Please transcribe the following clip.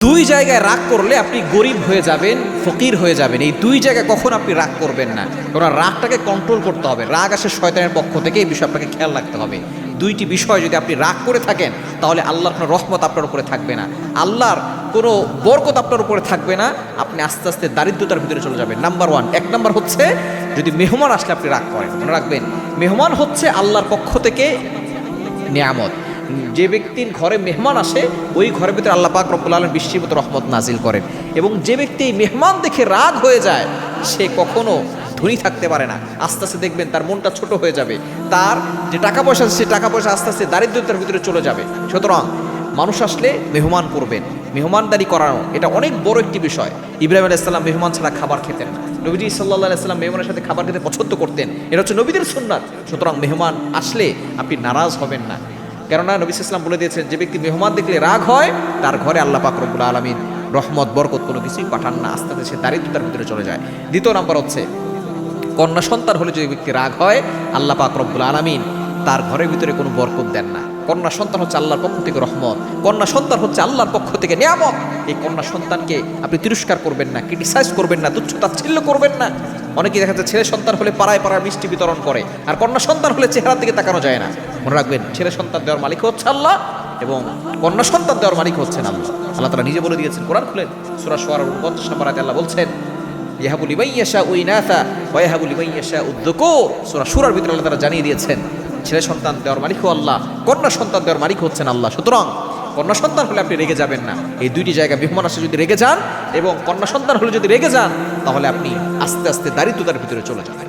দুই জায়গায় রাগ করলে আপনি গরিব হয়ে যাবেন, ফকির হয়ে যাবেন। এই দুই জায়গায় কখন আপনি রাগ করবেন না, কারণ রাগটাকে কন্ট্রোল করতে হবে। রাগ আসে শয়তানের পক্ষ থেকে, এই বিষয়ে আপনাকে খেয়াল রাখতে হবে। দুইটি বিষয় যদি আপনি রাগ করে থাকেন, তাহলে আল্লাহর কোনো রহমত আপনার উপরে থাকবে না, আল্লাহর কোনো বরকত আপনার উপরে থাকবে না। আপনি আস্তে আস্তে দারিদ্রতার ভিতরে চলে যাবেন। নাম্বার ওয়ান, এক নাম্বার হচ্ছে যদি মেহমান আসলে আপনি রাগ করেন। মনে রাখবেন, মেহমান হচ্ছে আল্লাহর পক্ষ থেকে নিয়ামত। যে ব্যক্তির ঘরে মেহমান আসে, ওই ঘরের ভিতরে আল্লাহ পাক রব্বুল আলামিন বৃষ্টির মতো রহমত নাজিল করেন। এবং যে ব্যক্তি মেহমান দেখে রাগ হয়ে যায়, সে কখনো ধনী থাকতে পারে না। আস্তে আস্তে দেখবেন তার মনটা ছোট হয়ে যাবে, তার যে টাকা পয়সা আছে সে টাকা পয়সা আস্তে আস্তে দারিদ্রতার ভিতরে চলে যাবে। সুতরাং মানুষ আসলে মেহমান করবেন, মেহমানদারি করানো এটা অনেক বড় একটি বিষয়। ইব্রাহিম আলাইহিস সালাম মেহমান ছাড়া খাবার খেতেন না। নবীজি সাল্লাল্লাহু আলাইহি সাল্লাম মেহমানের সাথে খাবার খেতে পছন্দ করতেন, এটা হচ্ছে নবীদের সুন্নাত। সুতরাং মেহমান আসলে আপনি নারাজ হবেন না, কেননা নবী সাল্লাল্লাহু আলাইহি ওয়াসাল্লাম বলে দিয়েছেন, যে ব্যক্তি মেহমান দেখলে রাগ হয়, তার ঘরে আল্লাহ পাক রব্বুল আলামিন রহমত বরকত কোনো কিছুই পাঠান না, আস্তে আস্তে সে দারিদ্রতার ভিতরে চলে যায়। দ্বিতীয় নাম্বার হচ্ছে, কন্যা সন্তান হলে যদি ব্যক্তি রাগ হয়, আল্লাহ পাক রব্বুল আলামিন তার ঘরের ভিতরে কোনো বরকত দেন না। কন্যা সন্তান হচ্ছে আল্লাহর পক্ষ থেকে রহমত, কন্যা সন্তান হচ্ছে আল্লাহর পক্ষ থেকে নিয়ামত। এই কন্যা সন্তানকে আপনি তিরস্কার করবেন না, ক্রিটিসাইজ করবেন না, তুচ্ছ তাচ্ছিল্য করবেন না। অনেকেই দেখা যাচ্ছে ছেলে সন্তান হলে পাড়ায় পাড়ায় মিষ্টি বিতরণ করে, আর কন্যা সন্তান হলে চেহারার দিকে তাকানো যায় না। মনে রাখবেন, ছেলে সন্তান দেওয়ার মালিক হচ্ছে আল্লাহ, এবং কন্যা সন্তান দেওয়ার মালিক হচ্ছেন আল্লাহ। আল্লাহ তাআলা নিজে বলে দিয়েছেন, কোরআন খুলেন সূরা শুআরার 49 নম্বর আয়াতে আল্লাহ বলছেন, ইয়াহাবু লিমান ইয়াশাউ ইনাসা ওয়া ইয়াহাবু লিমান ইয়াশাউ যুকুর। সূরা শুরার ভিতরে আল্লাহ তাআলা জানিয়ে দিয়েছেন, ছেলে সন্তান দেওয়ার মালিক আল্লাহ, কন্যা সন্তান দেওয়ার মালিক হচ্ছেন আল্লাহ। সুতরাং কন্যা সন্তান হলে আপনি রেগে যাবেন না। এই দুইটি জায়গা মেহমান আসে যদি রেগে যান, এবং কন্যা সন্তান হলে যদি রেগে যান, তাহলে আপনি আস্তে আস্তে দারিদ্রতার ভিতরে চলে যাবেন।